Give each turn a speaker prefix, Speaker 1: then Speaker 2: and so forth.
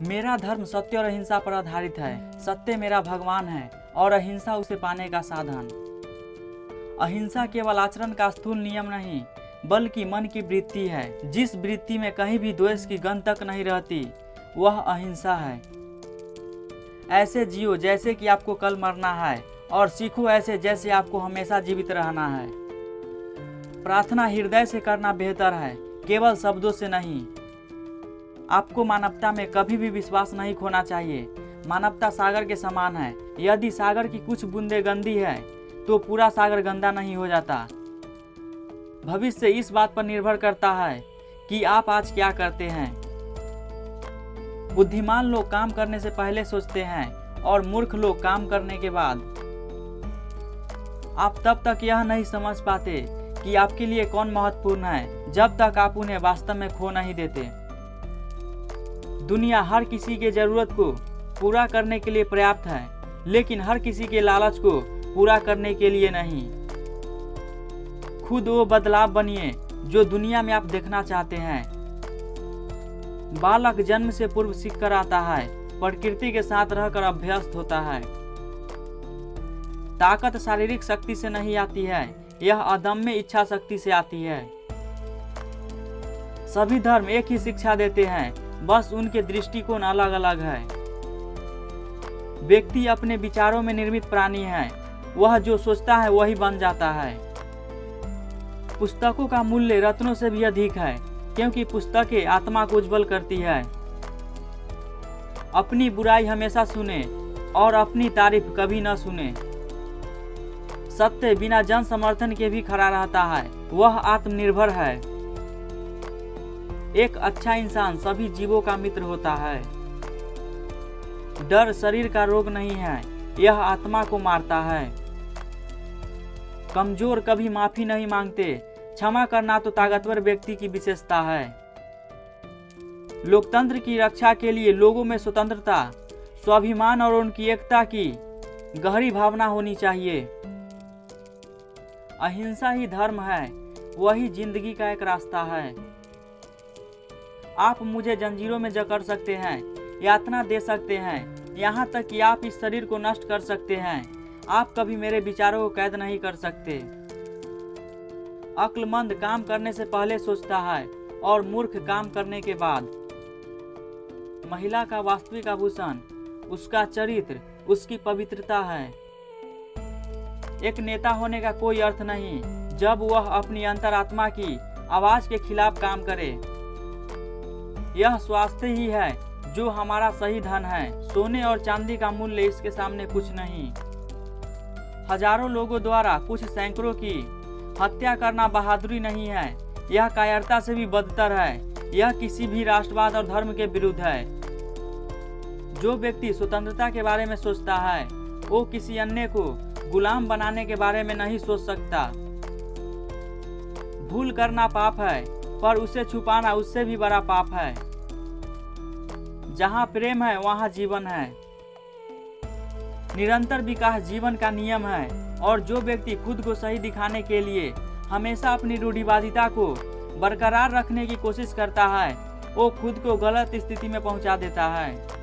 Speaker 1: मेरा धर्म सत्य और अहिंसा पर आधारित है। सत्य मेरा भगवान है और अहिंसा उसे पाने का साधन। अहिंसा केवल आचरण का स्थूल नियम नहीं, बल्कि मन की वृत्ति है। जिस वृत्ति में कहीं भी द्वेष की गंध तक नहीं रहती, वह अहिंसा है। ऐसे जियो जैसे कि आपको कल मरना है, और सीखो ऐसे जैसे आपको हमेशा जीवित रहना है। प्रार्थना हृदय से करना बेहतर है, केवल शब्दों से नहीं। आपको मानवता में कभी भी विश्वास नहीं खोना चाहिए। मानवता सागर के समान है। यदि सागर की कुछ बूंदें गंदी है, तो पूरा सागर गंदा नहीं हो जाता। भविष्य इस बात पर निर्भर करता है कि आप आज क्या करते हैं। बुद्धिमान लोग काम करने से पहले सोचते हैं और मूर्ख लोग काम करने के बाद। आप तब तक यह नहीं समझ पाते कि आपके लिए कौन महत्वपूर्ण है, जब तक आप उन्हें वास्तव में खो नहीं देते। दुनिया हर किसी के जरूरत को पूरा करने के लिए पर्याप्त है, लेकिन हर किसी के लालच को पूरा करने के लिए नहीं। खुद वो बदलाव बनिए जो दुनिया में आप देखना चाहते हैं। बालक जन्म से पूर्व सीख कर आता है, प्रकृति के साथ रहकर अभ्यस्त होता है। ताकत शारीरिक शक्ति से नहीं आती है, यह अदम्य इच्छा शक्ति से आती है। सभी धर्म एक ही शिक्षा देते हैं, बस उनके दृष्टिकोण अलग अलग है। व्यक्ति अपने विचारों में निर्मित प्राणी है। वह जो सोचता है वही बन जाता है। पुस्तकों का मूल्य रत्नों से भी अधिक है, क्योंकि पुस्तकें आत्मा को उज्जवल करती है। अपनी बुराई हमेशा सुने और अपनी तारीफ कभी न सुने। सत्य बिना जन समर्थन के भी खड़ा रहता है, वह आत्मनिर्भर है। एक अच्छा इंसान सभी जीवों का मित्र होता है। डर शरीर का रोग नहीं है, यह आत्मा को मारता है। कमजोर कभी माफी नहीं मांगते, क्षमा करना तो ताकतवर व्यक्ति की विशेषता है। लोकतंत्र की रक्षा के लिए लोगों में स्वतंत्रता, स्वाभिमान और उनकी एकता की गहरी भावना होनी चाहिए। अहिंसा ही धर्म है, वही जिंदगी का एक रास्ता है। आप मुझे जंजीरों में जकड़ सकते हैं, यातना दे सकते हैं, यहाँ तक कि आप इस शरीर को नष्ट कर सकते हैं। आप कभी मेरे विचारों को कैद नहीं कर सकते। अक्लमंद काम करने से पहले सोचता है और मूर्ख काम करने के बाद। महिला का वास्तविक आभूषण उसका चरित्र, उसकी पवित्रता है। एक नेता होने का कोई अर्थ नहीं जब वह अपनी अंतरात्मा की आवाज के खिलाफ काम करे। यह स्वास्थ्य ही है जो हमारा सही धन है। सोने और चांदी का मूल्य इसके सामने कुछ नहीं। हजारों लोगों द्वारा कुछ सैकड़ों की हत्या करना बहादुरी नहीं है, यह कायरता से भी बदतर है। यह किसी भी राष्ट्रवाद और धर्म के विरुद्ध है। जो व्यक्ति स्वतंत्रता के बारे में सोचता है, वो किसी अन्य को गुलाम बनाने के बारे में नहीं सोच सकता। भूल करना पाप है, पर उसे छुपाना उससे भी बड़ा पाप है। जहाँ प्रेम है वहाँ जीवन है। निरंतर विकास जीवन का नियम है, और जो व्यक्ति खुद को सही दिखाने के लिए हमेशा अपनी रूढ़िवादिता को बरकरार रखने की कोशिश करता है, वो खुद को गलत स्थिति में पहुंचा देता है।